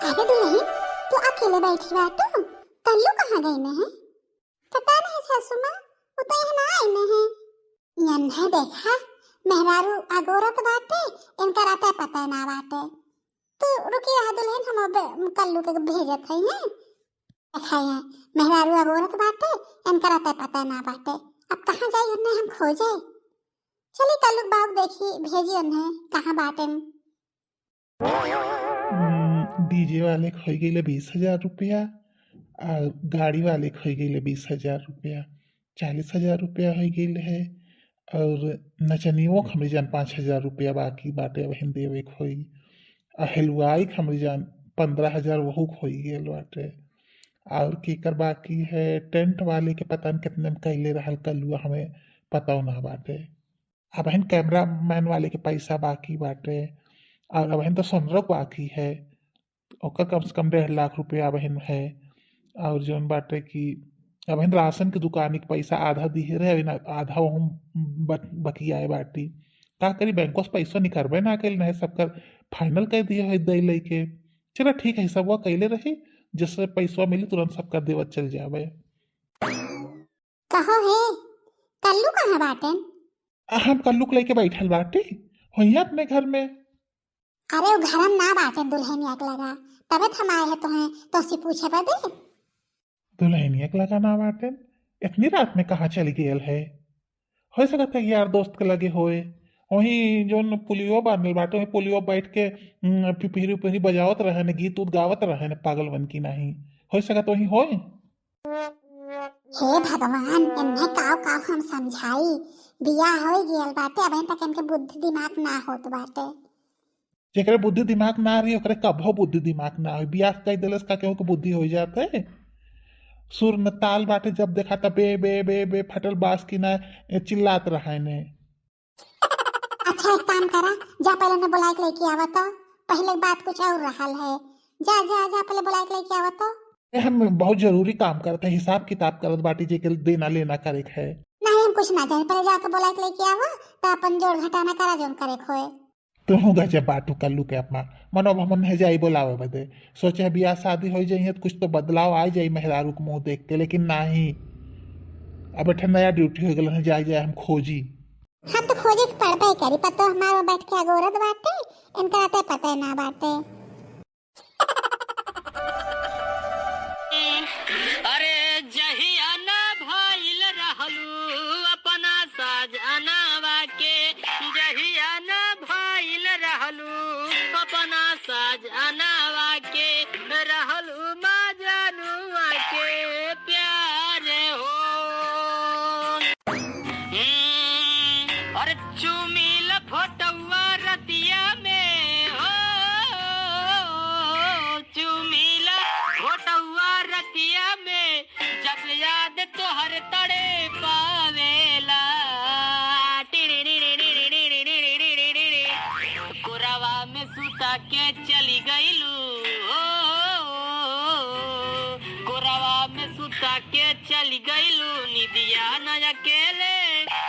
अरे दुल्हन, तू अकेले बैठी बाटू? कल्लू कहाँ गई न है? पता नहीं सासू माँ, वो तो यहाँ ना आई न है। यन्हे देखा, मेहरारू अगोरत बाटे, इनका रहता पता ना बाटे। तो रुकी रहा दुल्हन, हम अब कल्लू के भेजत है हैं। देखा है, मेहरारू अगोरत बाटे, इनका रहता पता ना बाटे। अब कहाँ जाई उन्हें हम खोजे। चलिए कल्लू बाबू देखी भेजी उन्हें कहाँ बाटे। डीजे वाले खोई गई 20,000 रुपया और गाड़ी वाले खोई गई 20,000 रुपया, 40,000 रुपया हो गई है। और नचनियों खमरी जान 5,000 रुपया बाकी बाटे वही देवे खोई। और हलवाई खमरी जान 15,000 वहू खोई गए बाटे। और केकर बाकी है टेंट वाले के पता न कितने में कैले रहल कलुआ हमें पता ना बाटे। अब हन कैमरा मैन वाले के पैसा बाकी बाटे। और अब तो सोनरक बाकी है, ओकर कम से कम 1.5 लाख रुपया बहन है। और जौन बाटे कि अब राशन के दुकान के पैसा आधा दिए रहे, आधा वह बकिया बाटी। का करी बैंकों से पैसा निकलबे ना कल नहीं, सबका फाइनल कर दिए है दे लेके। चलो ठीक है, सब वह कैले रही, जिससे पैसा मिली तुरंत सबका देवत चल जावे। कहो है कल्लू कहाँ बाटे? हम कल्लू को लेके बैठल बाटी हुई अपने घर में। अरे वो घर में ना बाटे दुल्हन याक लगा, तबे हम आए हैं तुम्हें तो उससे पूछे बदे। दुल्हनिया के लगा ना बाटे, इतनी रात में कहाँ चली गई है? हो सकता है यार दोस्त के लगे होए, वहीं जो पुलियो बांधल बाटे वहीं पुलियो बैठ के पिपीरी उपिरी बजावत रहे न, गीत उत गावत रहे न, पागल बन की नहीं हो सकता वहीं होए। हे भगवान, इन्हें काव काव हम समझाई, बिया हो गेल बाटे, अबे तक इनके बुद्धि दिमाग ना होत बाटे। जेकरे बुद्धि दिमाग ना रही ओकरे कभो बुद्धि दिमाग ना हो, बियाह कई दिलस का केहू के बुद्धि हो जाते। सुर न ताल बाटे, जब देखा तब बे बे बे बे फटल बास की ना चिल्लात रहा ने। अच्छा एक काम करा, जा पहले ने बुलाए के लेके आवा तो, पहले बात कुछ और रहल है। जा जा जा पहले बुलाए के लेके आवा तो। हम बहुत जरूरी काम करते, हिसाब किताब करत बाटी, जे के देना लेना करे है। नहीं हम कुछ ना जाने, पहले जाके बुलाए के लेके आवा तो अपन जोड़ घटाना करा जोन करे खोए। तुहू गजब बाटू कल्लू के अपना मनोभमन है जाई बोलावे बदे। सोचे बियाह शादी हो जाइए तो कुछ तो बदलाव आ जाई मेहरारू के मुंह देख के, लेकिन नहीं। अब एक नया ड्यूटी हो गल है, जाए जाए हम खोजी। हाँ तो खोजे के पड़बे करी, पता हमारा बैठ के अगोरत बाटे, इनका रहते पता ना बाटे। अरे जहिया ना भइल रहलू अपना साजनावा के, जहिया ना भइल रहलू अपना साजनावा के, रहलू मजनुआ के प्यार हो। अरे चुमिल फोटुआ रतिया में हो, चुमिल फोटुआ रतिया में, जब याद तोहर तड़े पावेला। कोरावा में सुता के चली गईलू, कोरावा में सुता के चली गईलू, निदिया न अकेले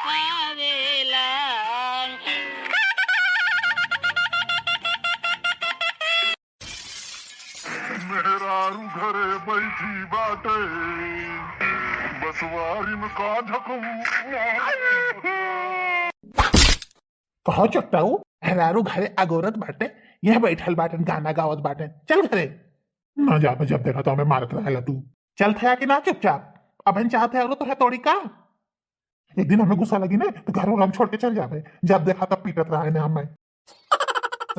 आवेला। मेहरारू घरे बैठी बाटे, बसवारी में का झकम। कहो चुपटाऊ, मेहरारू घरे अगोरत बाटे, यह बैठल बाटन गाना गावत बाटन, चल घरे। ना जा, जब देखा तो हमें मारत रहेला तू। चल था कि ना चुपचाप, अब हम चाहते हैं तो है तोड़ी का। एक दिन हमें गुस्सा लगी ना तो घर हम छोड़ के चल जावे, जब देखा तब पीटत रहे ने हमें।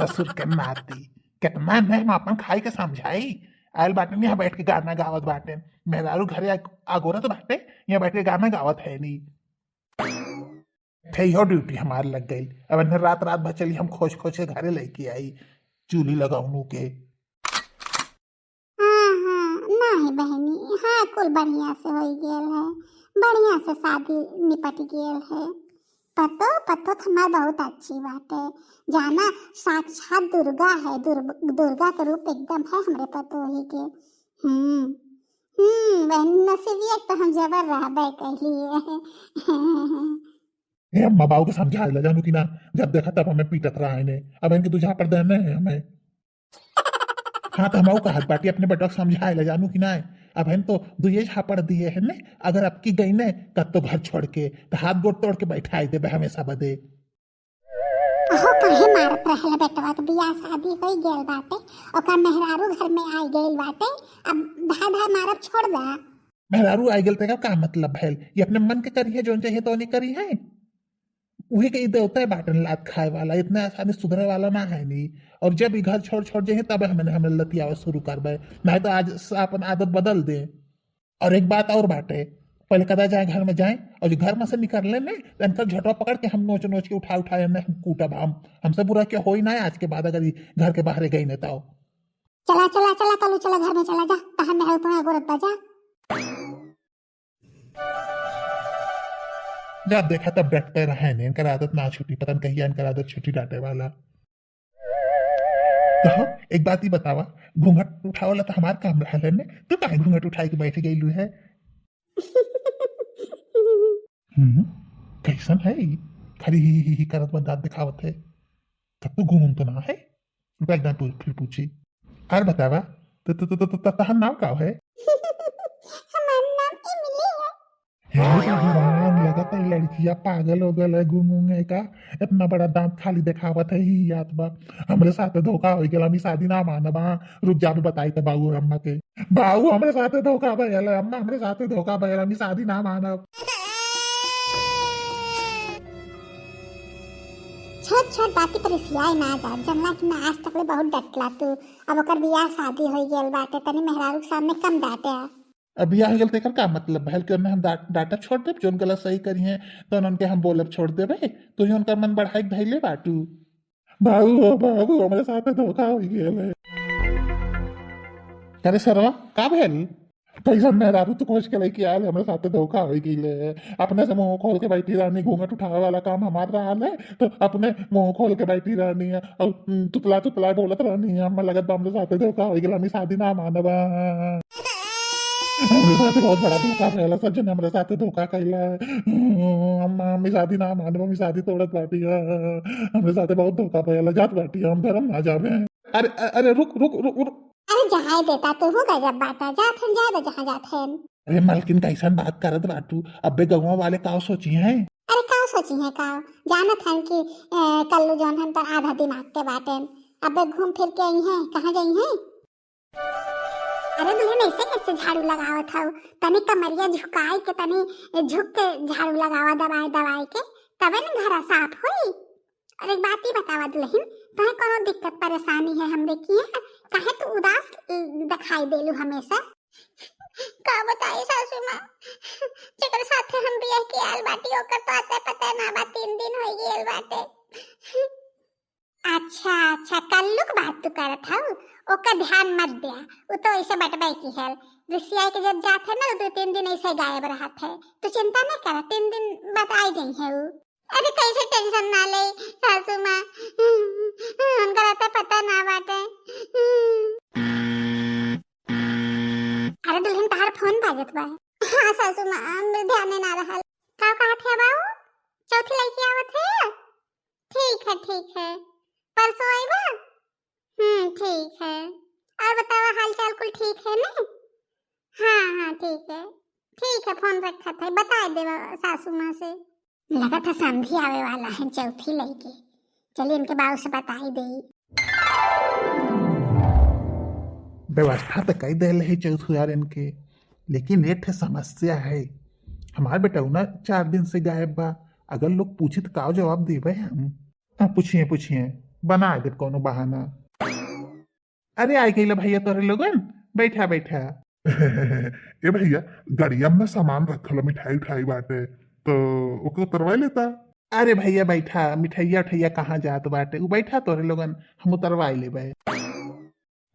ससुर के नाती कितना नहीं हम अपन खाई के समझाई। आयल बाटन यहाँ बैठ के गाना गावत बाटे, मेहरारू घरे अगोरत बाटे, यहाँ बैठ के गाना गावत है नहीं। थे यो ड्यूटी हमार लग गई। अब अंदर रात रात भर चली हम खोज खोज के घरे लेके आई चूल्ही लगाऊनू के। हाँ नहीं बहनी, हाँ कुल बढ़िया से हो गेल है, बढ़िया से शादी निपट गेल है। पतो पतो हमार बहुत अच्छी बात है, जाना साक्षात दुर्गा है, दुर्गा का रूप एकदम है हमरे पतो ही के। बहन नसीबिया तो हम जबर रहबे कहलिए। अम्मा बाबू को समझा ले जानू कि ना, जब देखा तब हमें पीटत रहा है ने। अब इनके तुझा पर देने है हमें। हाँ तो हम कहत बाटी अपने बेटा समझाए ला जानू कि ना अब हम तो दुए झापड़ दिए है ने अगर अब की गई ने कब तो घर छोड़ के तो हाथ गोड़ तोड़ के बैठाई देबे हमेशा बदे। अहो काहे मारत रहल बेटवा के बियाह शादी होई गेल बाटे ओकर मेहरारू घर में आई गेल बाटे अब धा धा मारब छोड़ दा। मेहरारू आई गेल तेका का मतलब भैल ये अपने मन के करी है जो चाहिए तो नहीं करी है वही के देवता है बाटन लात खाए वाला इतना आसानी सुधरे वाला ना है नहीं और जब ये घर छोड़ छोड़ जाए तब हमें लतियावा शुरू करबे नहीं तो आज से अपन आदत बदल दे। और एक बात और बाटे पहले कदा जाए घर में जाए और जो घर में से निकलने ने इनका झटवा पकड़ के हम नोच नोच के उठाए हमने हम कूटब हमसे बुरा क्या हो ही ना है आज के बाद अगर ये घर के बाहर गई नहीं तो। चला चला चला कलू चला घर में चला जा कहा महल तुम्हें गोरत बजा। जब देखा तब डटते रहे ने इनका आदत ना छुटी पता नहीं कहिए इनका आदत छुटी डांटे वाला। तो एक बात ही बतावा घूंघट उठावला तो हमार काम रहा है ने तो काहे घूंघट उठाई के बैठ गई लू है। कैसन है खाली ही करत में दांत दिखावत है तब तो घूम तो ना है एकदम फिर पूछी और बतावा तो तहर नाम का है। हमारा नाम इमली है। हे भगवान लगता है लड़कियां पागल हो गल है घूंगे का इतना बड़ा दांत खाली दिखावत है ही याद बा हमरे साथ धोखा हो गया हम शादी ना मानब। रुक जा बताई तो बाबू अम्मा के बाबू हमरे साथ धोखा भयल अम्मा हमरे साथ धोखा भयल हम शादी ना मानब। छोट छोट बाती पर सियाई ना जा जमला कि मैं आज तक ले बहुत डटला तू अब ओकर बियाह शादी होई गेल बाटे तनी मेहरारू के सामने कम डांटे। अब यह गल तेकर का मतलब भैल के हम डाटा छोड़ देब जो गलत सही करी है तो उनके हम बोलब छोड़ देबे तो ही उनका मन बढ़ाई धैले बाटू। बाबू हमारे साथ धोखा हो गेल है। अरे सरवा का भैल कैसा मेहरारू तो खोज के लेके आयल हमारे साथ धोखा हो गई है अपने से मुंह खोल के बैठी रहनी घूंघट उठावे वाला काम हमारा रहा है तो अपने मुंह खोल के बैठी रहनी है और तुतला तुतला बोलत रहनी है हमें लगत हमरे साथ धोखा हो गया हम शादी ना मानब। हमरे साथ बहुत बड़ा धोखा भैया सज्जन हमरे साथ धोखा कैला हम शादी ना मानब हम शादी तोड़त बाटी हमरे साथ बहुत धोखा भैया जात बाटी हम धर्म ना जावे। अरे अरे रुक रुक रुक रुक अरे जहां देता तू हो गजब बाटा जात हम जा जहां जात हैं। अरे मालकिन कैसन बात करत बाटू अबे गौवा वाले का सोची हैं। अरे का सोची है का जानत हैं कि कल्लू जोन हम तर आधा दिमाग के बाटे अबे घूम फिर के आई हैं कहां गई हैं। अरे दुल्हन ऐसे कैसे झाड़ू लगावत हौ तनी कमरिया झुकाई के तनी झुक के झाड़ू लगावा दबाई दबाई के तबे न घर साफ होई। और एक बात ही बतावा दुल्हन तुम्हें कोनो दिक्कत परेशानी है हमरे की है काहे तू उदास दिखाई देलू हमेशा। का बताई सासू मां जेकर साथे हम बियाह के आल बाटी ओकर तो आते पता ना बा 3 दिन हो गेल बाटे। अच्छा कल्लू के बात तू करत हौ ओका ध्यान मत दिया वो तो ऐसे बटबाई की है रिसिया के जब जात है ना 2-3 दिन ऐसे गायब रहत है तो चिंता न कर 3 दिन बाद आ गई है वो। अरे कैसे टेंशन ना ले सासू मां उनका रहता पता ना बाटे। अरे दुल्हन तार फोन बाजत बा। हां सासू मां हमरे ध्यान ना रहल का कहत है बाऊ चौथी लड़की आवत है। ठीक है परसों आइबा। ठीक है और बतावा हाल चाल कुल ठीक है ना। हाँ ठीक है फोन रखा था बता दे सासू माँ से लगा था समझी आवे वाला है चौथी लड़की चलिए इनके बाबू से बता ही दे। व्यवस्था तो कई दे है चौथू यार इनके लेकिन एक समस्या है हमारे बेटा ना 4 दिन से गायब बा अगर लोग पूछे तो का जवाब देवे हम। पूछिए बना दे कोनो बहाना। अरे आ गई भैया तोरे लोगन बैठा ए भैया गाड़िया में सामान रखल मिठाई उठाई बाटे तो ओके उतरवा लेता। अरे भैया बैठा मिठाइया उठैया कहाँ जात बाटे वो बैठा तोरे लोगन हम उतरवा लेबे।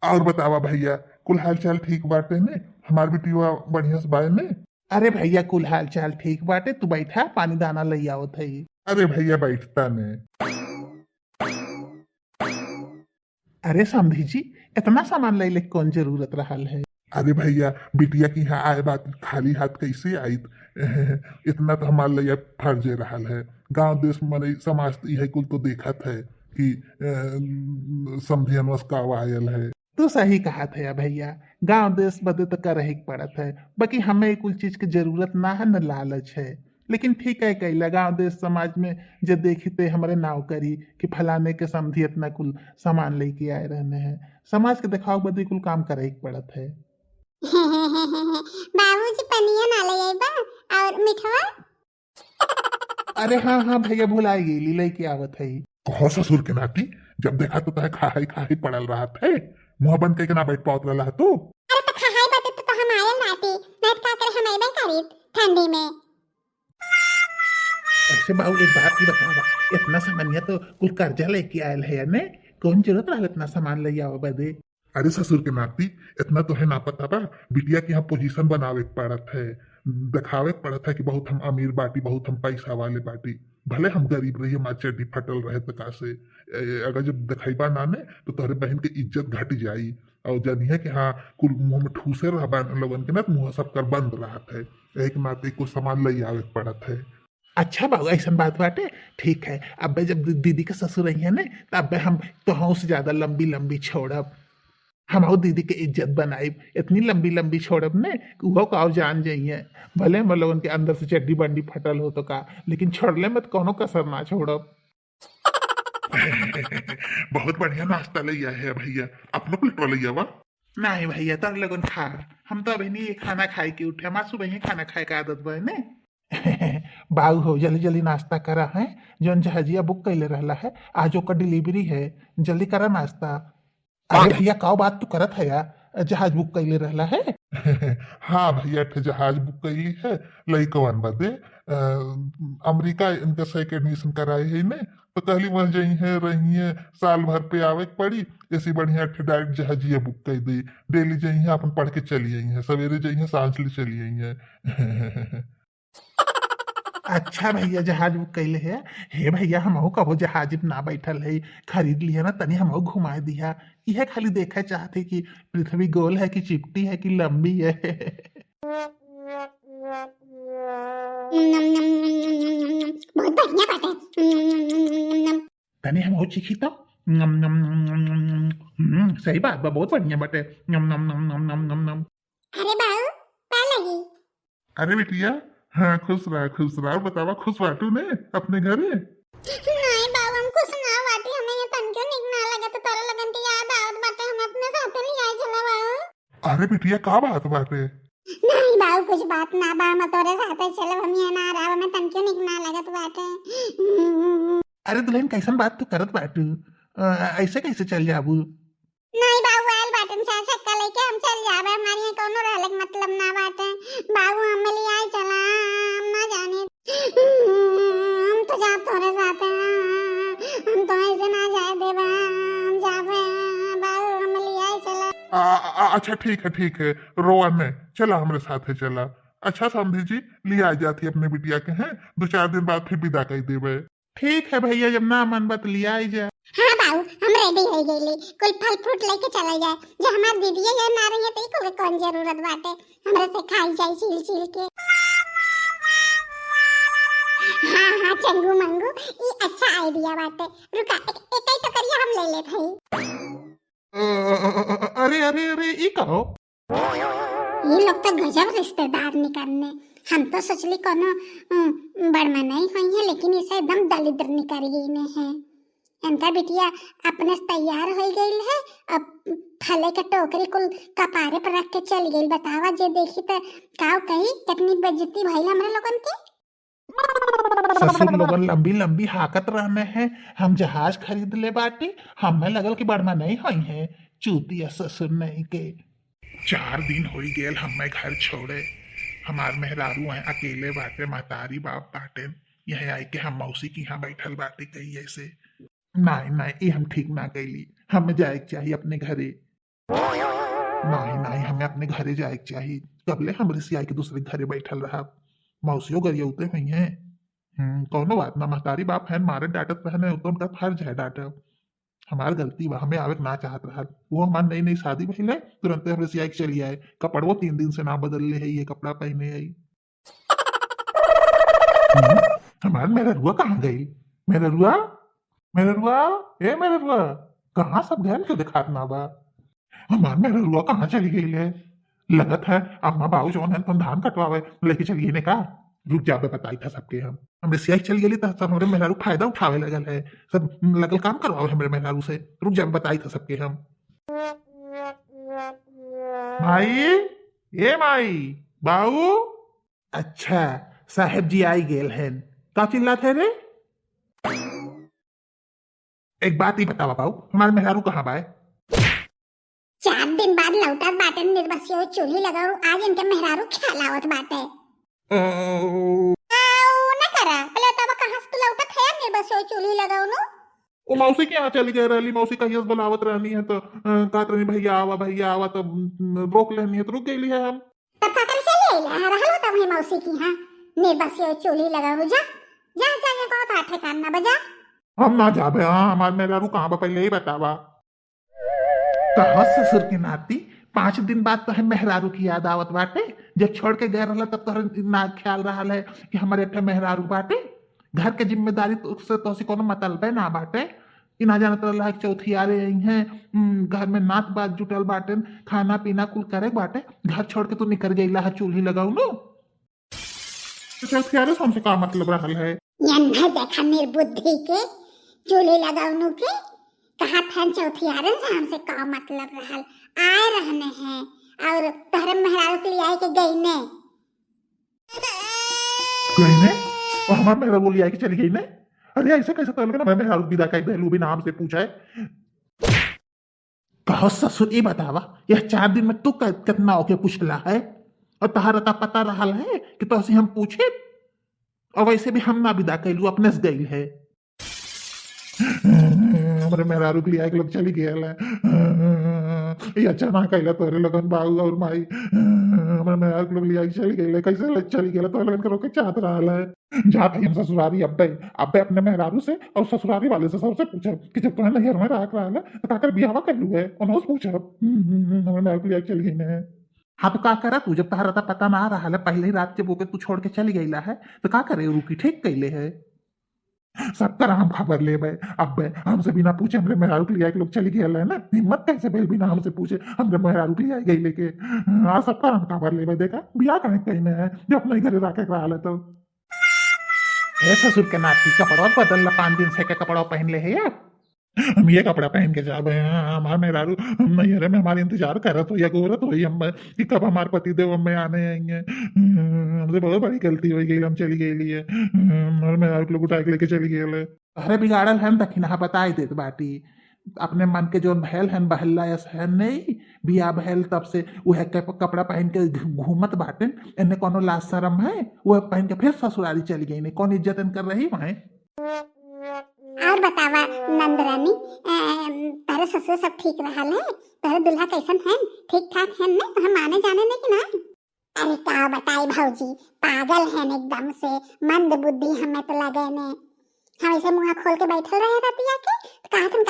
और बतावा भैया कुल हाल चाल ठीक बाटे ने हमार बेटिया बढ़िया से बाय ने। अरे भैया कुल हाल चाल ठीक बाटे तू बैठा पानी दाना लई आवत है। अरे भैया बैठता ने। अरे समधी जी इतना सामान ले कौन जरूरत रहल है। अरे भैया बिटिया की यहाँ आए बात खाली हाथ कैसे आई इतना तो हमारे लिए फर्ज रहल है गांव देश में समाज है कुल तो देखत है कि समझियन का आयल है तू सही कहा था या भैया, गांव देश बदे तो कर ही पड़त है। बाकी हमें कुल चीज की जरूरत ना है न लालच है। लेकिन ठीक है कैला गांव देश समाज में जे देखी ते हमारे नाव करी कि फलाने के समधी इतना कुल सामान लेके आए रहने हैं। समाज के दिखाव बदे कुल काम करे ही पड़त है। बाबूजी पनिया ना ले आइबा और मिठवा। अरे हाँ हाँ भैया भुलाई गई लेके आवत है। कहो ससुर के नाती, जब देखा तो तय खा ही पड़ल रहा थे, मुंह बंद के ना बैठ पात रहा तू। अरे तो खाई बात तो हम आयल नाती, नहीं का करे हम आइबे करी ठंडी में। ऐसे बाबू एक बात ही बतावा, इतना सामान्य तो कुल कर्जा लेके आयल है ने, कौन जरूरत रहा इतना सामान ले आओ बदे। अरे ससुर के नाती, इतना तो है ना पता बा, बिटिया की यहाँ पोजीशन बनावे के पड़त है, दिखावे के पड़त है कि बहुत हम अमीर बाटी, बहुत हम पैसा वाले बाटी। भले हम गरीब रही, हमारी चड्डी फटल रहे तो से अगर जब दिखाईबा नाने तो तोहरे बहन की इज्जत घट जाई। और जनिए कि हाँ कुल मुंह में ठूसे रहा लोगन के ना, तो मुंह सब कर बंद रहा है। एक नाते को सामान ले आवे के पड़त है। अच्छा बाबू ऐसा बात बाटे, ठीक है। अब जब दीदी के ससुर रही है ने, तब हम तो से ज्यादा लंबी लंबी छोड़ब, हम दीदी के इज्जत बनाइब। इतनी लंबी लंबी छोड़ब ने वो का जान जाइए। भले हम लोगन के अंदर से चड्डी बंडी फटल हो तो का, लेकिन छोड़ले मत कोनो कसर ना छोड़ब। बहुत बढ़िया नाश्ता लिया है भैया, अपना प्लेट लिया वा। नहीं भैया तर लोगन खा, हम तो अभी नहीं खाना खाए के उठे, हमारे सुबह ही खाना खाए का आदत बा ने। बाऊ हो जल्दी जल्दी नाश्ता करा है, जौन जहाजिया बुक कैले रहला है, आज ओकर डिलीवरी है, जल्दी करा नाश्ता। अरे भैया काओ बात तू करत है यार, जहाज बुक कैले रहला है। हाँ भैया थे जहाज बुक कैली है, लइकवन बदे अमेरिका इनका सही के एडमिशन कराई है ने, तो कहली वह जही है रही है, साल भर पे आवे के पड़ी, ऐसी बढ़िया थे डायरेक्ट जहाजिया बुक कर दी। डेली जही है अपन पढ़ के चली आई है, सवेरे जही है सांझ ली चली आई है। अच्छा भैया जहाज बुक कैले है। हे भैया हम कबो जहाज ना बैठल है, खरीद लिया ना तनी हम घुमा दिया। यह खाली देखा चाहते कि पृथ्वी गोल है कि चिपटी है कि लंबी है। बहुत बढ़िया बात है। तनी हम चिखी तो सही बात बा, बहुत बढ़िया बाटे। नम नम नम नम नम नम नम। अरे बाबू पा लगी। अरे बेटिया हाँ खुश रहा। बतावा खुश बाटू ने अपने घरे। नहीं बाबू हम कुछ ना बाटी, हमें ये तन क्यों निक ना लगा तो तारा लगन की याद आवत बाटे, हम अपने साथ ले आए चला बाबू। अरे बेटिया का बात बाटे। नहीं बाबू कुछ बात ना बा, हम तोरे साथ चलो, हम ये ना रहा, हमें तन क्यों निक ना लगत बाटे। अरे दुल्हन कैसन बात तू करत बाटू, ऐसे कैसे चल जाबू। नहीं बाबू आयल बाटन से चक्का लेके हम चल जाबे, हमारी यहाँ कोनो रहले के मतलब ना बाटे। बाबू हम ले आए चला, हम ना जाने, हम तो जा तोरे साथ हैं, हम तो ऐसे ना जाए देबे, हम जाबे बाबू हम ले आए चला। अच्छा ठीक है रोआ ने चला हमारे साथ है चला। अच्छा समझी जी लिया जाती अपने बिटिया के हैं, 2-4 दिन बाद फिर विदा कर देवे। ठीक है भैया जब ना मन बत लिया ही जाए। हाँ बाबू हम रेडी हो गईली, कुल फल फ्रूट लेके चला जाए, जो हमार दीदी है ना रही है तो इको के कौन जरूरत बाटे, हमरे से खाई जाए छील के। हाँ चंगू मंगू ये अच्छा आइडिया बाटे, रुका एक ही टकरिया हम ले लेत हई। अरे अरे अरे ये कहो, ये लोग तो गजब रिश्तेदार निकलने, हम तो सोचली कोनो बड़मा नहीं हुई है, लेकिन इसे एकदम दलिद्र निकल गई है। इनका बिटिया अपने से तैयार हो गई है, अब फले के टोकरी कुल कपारे पर रख के चल गई। बतावा जे देखी तो काव कही कितनी बेइज्जती भइल हमरे लोगन की। ससुर लोगन लंबी लंबी हाकत रहने हैं, हम जहाज खरीद ले बाटी, हमें लगल कि बड़मा नहीं हुई है, चूतिया ससुर नहीं के। 4 दिन हो गेल हमें घर छोड़े, हमार मेहरारू हैं अकेले बाटे, महतारी बाप बाटे, यह आई के हम मौसी की यहाँ बैठल बाटे कही ऐसे। नहीं ये हम ठीक ना कैली, हमें जाए चाहिए अपने घरे। नहीं हमें अपने घरे जाए चाहिए, कबले हम रिसिया के दूसरे घरे बैठल रहा, मौसियों गरियौते हुई हैं। कौनो बात ना, महतारी बाप है मारे डांटत रहने, तो उनका फर्ज है डांटब, हमार गलती बा, हमें आवे ना चाहत रहा। वो हमार नई शादी भइल है, तुरंत हम रिसिया के चली आए, कपड़ो 3 दिन से ना बदल ले है, ये कपड़ा पहने है। हमार मेरा रुआ कहाँ गई, मेरा रुआ कहाँ सब गैल क्यों दिखात ना बा। हमार मेरा रुआ कहाँ चली गई है? लगत है अम्मा बाबू जो है तुम धान कटवावे लेके चलिए ने का। रुक जाबे बताई था सबके हमरे सियाई चल गेली तो सब हमरे मेहरारू फायदा उठावे लगल है। सब लगल काम करवावे हमरे मेहरारू से। रुक जाबे बताई था सबके हम। माई, ए माई, बाऊ। अच्छा, साहेब जी आई गेल हैं। का चिल्लात है रे? एक बात ही बतावा बाऊ, हमारे मेहरारू कहाँ बाए? 4 दिन बाद लौटत बाटे निर्बसियो चूल्ही लगाऊ आज इनके मेहरारू ख्याल आवत बाटे। आऊ न करा पहले तब कहां से तू लौटत है निर्बसियो चूल्ही लगाऊ नु। वो मौसी के यहाँ चली गई रही। मौसी का यस बुलावत रहनी है तो कहत रही भैया आवा तो रोक लेनी है तो रुक गई है हम। तब का कर चले आइला रहलो तब ही मौसी की हां निर्बसियो चूल्ही लगाऊ जा जा जा ये बहुत आठे कान ना बजा। हम ना जाबे। हाँ, हमारे मेहरारू कहाँ बा पहले ही बतावा। कहा ससुर की नाती 5 दिन बाद तो है मेहरारू की याद आवत बाटे। जब छोड़ के गए रहला तब तो ना ख्याल रहा है कि हमारे एक मेहरारू बाटे। घर के जिम्मेदारी तो उससे तो कोनो मतलब ना बाटे कि ना जानत रहला कि चौथी आ रही हैं। घर में नात बात जुटल बाटे, खाना पीना कुल करे बाटे। घर छोड़ के तू निकल गईला है चूल्ही लगाऊ नो। तो चौथी आ रही हमसे का मतलब रहा है? यन्हा देखा निर्बुद्धि के चूल्ही लगाऊ नु के कहा था चौथी आरन से हमसे का मतलब रहल आए रहने हैं और तहरे मेहरारू के लिए आए के गई ने। गई ने और हमारे मेहरारू बोली आई कि चली गई ने। अरे ऐसे कैसे तो ना मैं मेहरारू विदा कही दहलू भी नाम से पूछा है। कहो ससुर ये बतावा यह 4 दिन में तू कितना ओके पूछला है और तहारा का पता रहा है कि तो हम पूछे। और वैसे भी हम ना विदा कैलू अपने से गई है। हमारे मेहरारू के लिए आके लोग चली गया है। ये अच्छा ना कहला तोरे लगन बाऊ और माई। हमारे मेहरारू के लोग लिए चली गई कैसे चली गया तोरे लगन करो के चाहत रहा है। जात हम ससुरारी अब्बे अपने मेहरारू से और ससुरारी वाले से सबसे पूछा कि जब तुम्हें नैहर में रख रहा है तो काकर बियाह कैलू है उन्होंने पूछा। हमारे मेहरारू के लिए चली गई ने। हाँ तो का करा तू जब तहारा पता ना रहा है पहले ही रात जब होके तू छोड़ के चली गई है तो का करे रुकी ठीक कैले है। सब तरह हम खबर ले भाई अब हमसे बिना पूछे हमरे मेहरारू के लिए लोग चली गए है ना। हिम्मत कैसे भेल बिना हमसे पूछे हमरे मेहरारू के लिए गई लेके। हाँ सब तरह हम खबर ले भाई। देखा बियाह कहीं कहीं नहीं है जो अपने घरे रखे रहा है। तो ससुर के नाती कपड़ा बदल 5 दिन से कपड़ा पहन ले है आप। हम ये कपड़ा पहन के जा रहे हैं। हमारे मेहरारू नैहरे में हमारे इंतजार कर रहा तो या गोरत हो हम कि कब हमारे पति देव हमें आने आएंगे। हमसे बहुत बड़ी गलती हो गई हम चली गई लिए और मेहरारू लोग उठा के लेके चली गए। अरे बिगाड़ल है दखिना बताई देत बाटी अपने मन के जो भैल है बहल्ला है नहीं बिया भैल तब से वह कपड़ा पहन के घूमत बाटे। इन्हें कोनो लाज शरम है वह पहन के फिर ससुरारी चली गई। कौन इज्जत कर रही वहां। और बतावा नंदरानी तारे ससुर सब ठीक रहल है तारे दुल्हा कैसन है ठीक ठाक है ना तो हम आने जाने ने कि ना। अरे क्या बताई भौजी पागल है एकदम से मंद बुद्धि हमें तो लगे ने। हम ऐसे मुंह खोल के बैठल रहे रतिया के कहा तुम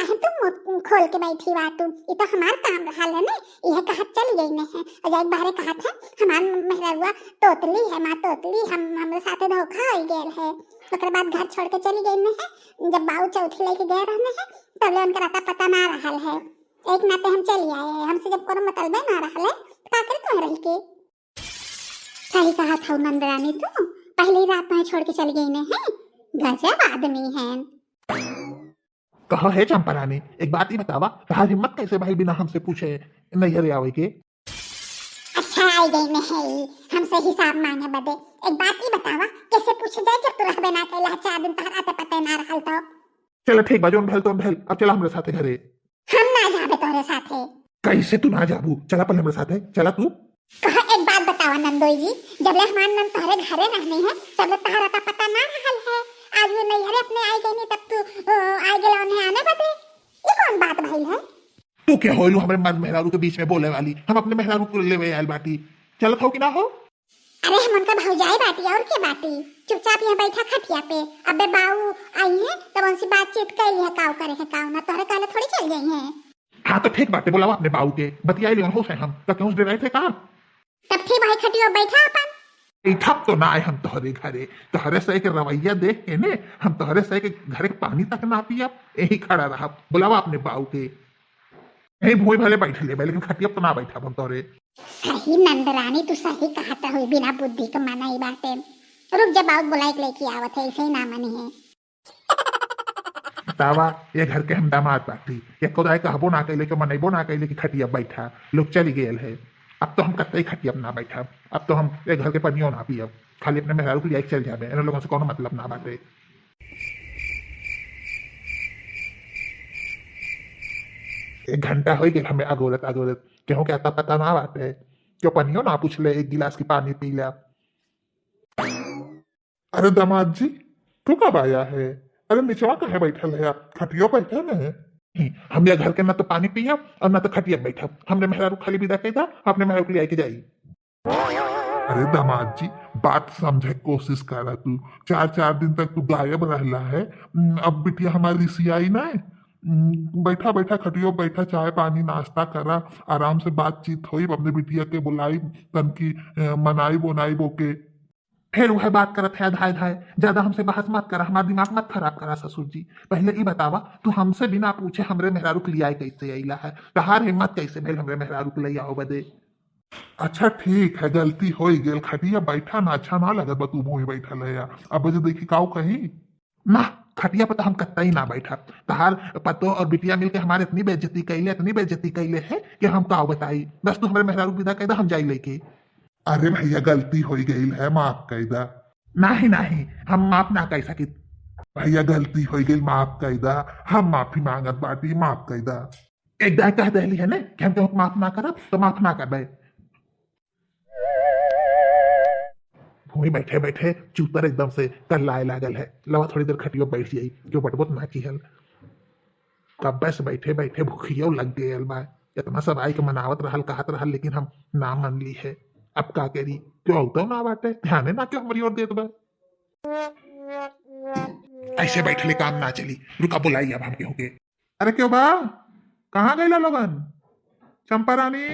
मुंह खोल के बैठी बातू ये तो हमार काम रहल है ना। यह कहा चली गई ने है और जाके बाहर कहा था हमार मेहरारुआ तोतली है माँ तोतली हमरे साथे धोखा हो गेल है। ओकर बाद घर छोड़ के चली गई ने है। जब बाऊ चौथी लेके गए रहने हैं तब उनका राता पता ना रहल है। एक नाते हम चली आए हमसे जब कोनो मतलब ना रहल है का करे तुम रही के। सही कहा था नंदरानी तू पहले ही रात में छोड़ के चली गई ने है। गजब आदमी है। कहा है चंपा रानी एक बात ही बतावा कहा हिम्मत कैसे भाई बिना हमसे पूछे नैहरे आवे के। अच्छा आई गई ने है हमसे हिसाब मांगे बदे एक बात ही बतावा कैसे पूछे जाए जब तू रहबे ना कैला 4 दिन तक आते पते ना रहल तो। चलो ठीक बा जोन भेल तो भेल अब चला हमरे साथे घरे। हम ना जाबे तोरे साथे। कैसे तू ना जाबू चला पहले हमरे साथे चला तू। कहा एक बात बतावा नंदोई जी जब ले हमार नंद तोरे घरे रहने हैं तब ले तहरा का पता ना रहल है। आज वो नैहरे अपने आई गई नहीं तब तू आई गेला उन्हें आने बदे ये कौन बात भइल है। तू क्या होलू हमारे मन मेहरारू के बीच में बोले वाली। हम अपने मेहरारू को लेवे आयल बाटी चलत हो कि ना हो। अरे हम उनका भौजाई बाटी और क्या बाटी चुपचाप यहाँ बैठा खटिया पे अबे बाऊ आई है तब उनसे बातचीत कर लिया काव करे है काव ना तोरे काले थोड़ी चल गई हैं। हाँ तो ठीक बात है बुलावा अपने बाऊ के बतियाई लेन हो से हम तो क्यों डे रहे थे काम। तब ठीक भाई खटिया बैठा अपन ठप तो ना आए हम तोहरे घरे तोहरे से के रवैया देख के ने हम तोहरे से के घरे के पानी तक ना पिया यही खड़ा रहा बुलावा अपने बाऊ के। यही भूमि भले बैठ ले लेकिन खटिया पर ना बैठा हम तोरे। सही नंदरानी तू सही कहता हुई बिना बुद्धि के माना ही बातें। रुक जा बाउक बुलाई के लेके आवत है ऐसे ही ना मनी है। तावा ये घर के हम दामाद बाटी ये कोदाय कहबो ना कैले के मनैबो ना कैले कि खटिया बैठा लोग चली गेल है। अब तो हम कतई खटिया ना बैठा अब तो हम ये घर के पनियो ना पियब खाली अपने मेहरारू के लिए चल जाबे इन लोगों से कोनो मतलब ना बाटे। एक घंटा हो गया हमें अगोरत अगोरत क्यों क्या पता ना बाटे क्यों पनियो ना पूछ ले एक गिलास की पानी पी लिया। अरे दामाद जी तू कब आया है? अरे निचवा कहे बैठल है खटियो बैठे न। हम ये घर के ना तो पानी पिया और ना तो खटिया बैठा हमने मेहरारू खाली विदा कही था अपने मेहरारू के लिए आके जाई। अरे दामाद जी बात समझे की कोशिश करा तू 4 दिन तक तू गायब रहला है। अब बिटिया हमारी सी आई ना है। बैठा बैठा खटियो बैठा चाय पानी नाश्ता करा आराम से बातचीत हुई अपने बिटिया के बुलाई तन की मनाई बोनाई बोके। फिर वह बात करत है धाय धाय ज्यादा हमसे बहस मत करा हमारा दिमाग मत खराब करा ससुर जी। पहले ही बतावा तू हमसे बिना पूछे हमरे मेहरारू के लिए आए कैसे अइला है तहार हिम्मत कैसे भेल हमरे मेहरारू के लिए आओ बदे। अच्छा ठीक है गलती हो गेल खटिया बैठा ना अच्छा ना लगत बा तू मुँह बैठल है अब जो देखी काऊ कही ना खटिया पर तो हम कत्ता ही ना बैठा तहार पतो और बिटिया मिलके हमारे इतनी बेइज्जती कैले है कि हम काऊ बताई बस तू हमारे मेहरारू विदा कह दा हम जाई लेके। अरे भैया गलती हो गई है माफ कर दा। नहीं हम माफ ना कर सकी। भैया गलती हो गई माफ कर दा हम माफी मांगत बाटी माफ कर दा। एक दाय कह दहली है ने कि हम तुमको माफ ना करब तो माफ ना करबे। भूमि बैठे बैठे चूतर एकदम से कल्लाए लागल है लवा थोड़ी देर खटियो बैठ जाई क्यों बटबट ना किहल कब बस बैठे बैठे भूखियो लग गए बा इतना सब आई के मनावत रहल कहत रहल लेकिन हम ना मन ली है। अब का करी क्यों तो ना बाटे ध्यान ना क्यों हमारी ओर देत बा। ऐसे बैठले काम ना चली रुका बुलाई अब हम क्यों के। अरे क्यों बा कहाँ गईला लोगन चंपा रानी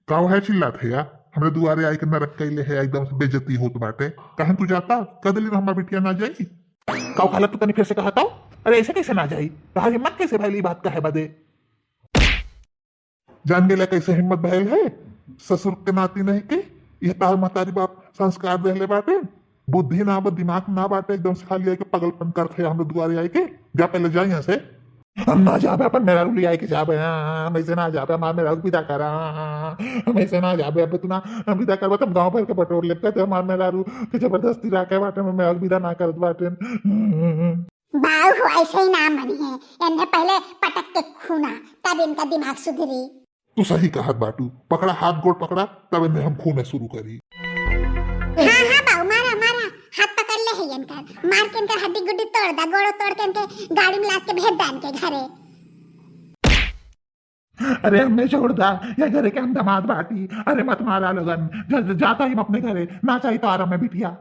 काऊ है चिल्लात है यार हमरे दुआरे आई के नरक कैले है एकदम से बेइज्जती होत बाटे कहन तू जाता कदली हमार बिटिया ना जाई। काऊ खाला तू तनी फिर से कहता हूँ अरे ऐसे कैसे ना जाई तहार हिम्मत कैसे भैली बात कहे बदे। जान गेला कैसे हिम्मत भयल है ससुर के नाती नहीं के ये तार महतारी बाप संस्कार रहले बाटे बुद्धि ना बा दिमाग ना बाटे एकदम से खाली आई के पगलपन करते हमरे दुआरे आई के जा पहले जा यहाँ से। हम ना जाबे अपन मेहरारू ले आए के जाबे हम ऐसे ना जाबे हमार मेहरारू विदा करा हम ऐसे ना जाबे अब तू ना विदा करबा तब गांव भर के बटोर ले कहते हमार मेहरारू के जबरदस्ती राखे बाटे में मेहरारू विदा ना करत बाटे। बाऊ हो ऐसे ही ना मनी है इन्हें पहले पटक के खूना तब इनका दिमाग सुधरी। तू सही कहत बाटू पकड़ा हाथ गोड़ पकड़ा तब इन्हें हम खूने शुरू करी। हाँ बाऊ मारा मारा हाथ पकड़ ले है इनका मार के इनका हड्डी गुड्डी तोड़ दा गोड़ो तोड़ के इनके गाड़ी में लाद के भेज दा इनके घरे। अरे हमें छोड़ दा ये घरे के हम दामाद बाटी अरे मत मारा लोगन जाता ही हम अपने घरे ना चाहिए तो आराम में बिटिया।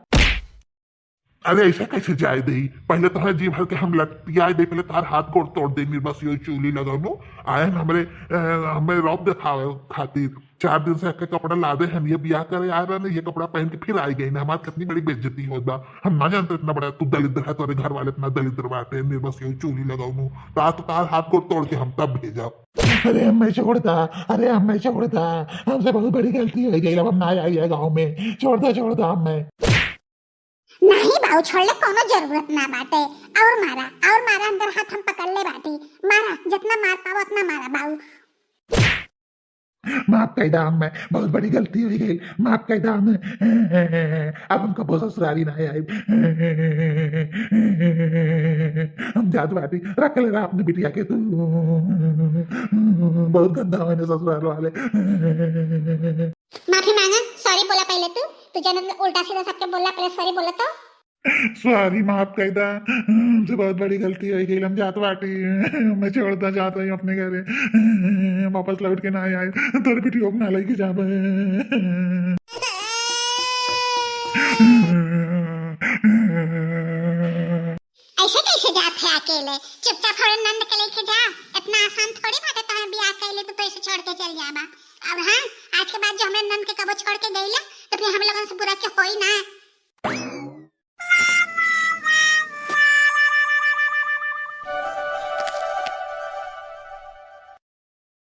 अरे ऐसा कैसे जाए दे पहले तो है जी भर के हम लटियाए दे पहले तार हाथ गोड़ तोड़ दे बस यो चूली लगानो आए हमरे हमें रौब दिखावे खातिर 4 दिन से कपड़ा लादे हम ये ब्याह करे आ रहा ये कपड़ा पहन के फिर आई गई ना हमारी कितनी बड़ी बेइज्जती हो बा हम ना जानते इतना बड़ा तू दलिद्र है तुम्हारे घर वाले इतना दलिद्र बाटे बस यो चूली लगाऊ तार हाथ गोड़ तोड़ के हम तब भेजा। अरे हमें छोड़ दा अरे हमें छोड़ दा हमसे बहुत बड़ी गलती हो गई अब हम ना आई है गाँव में छोड़ दा हमें। नहीं बाऊ छोड़ ले कोनो जरूरत ना बाटे और मारा अंदर हाथ हम पकड़ ले बाटी मारा जितना मार पाओ उतना मारा बाऊ। माफ कर दा मैं बहुत बड़ी गलती हो गई माफ कर दा मैं अब हमको बहुत ससुराली ना आए हम जात बाटी रख ले रहा अपनी बिटिया के तू बहुत गंदा मैंने ससुराल वाले। माफी मांगा सॉरी बोला पहले तू जाने उल्टा सीधा सबके बोला पहले सॉरी बोला तो सॉरी माफ कर दा हमसे बहुत बड़ी गलती हो गई हम जात बाटी मैं छोड़ता जाता हूँ अपने घरे वापस लौट के ना आए तोर बिटियों को ना लेके जाबे। ऐसे कैसे जात है अकेले चुपचाप थोड़े नंद के लेके जा इतना आसान थोड़ी बात है तुम्हें ब्याह कैले तो ऐसे छोड़ के चल जाबा। और हाँ आज के बाद जो हमने नंद के कबो छोड़ के गईला तो फिर हम लोगों से बुरा क्यों होई ना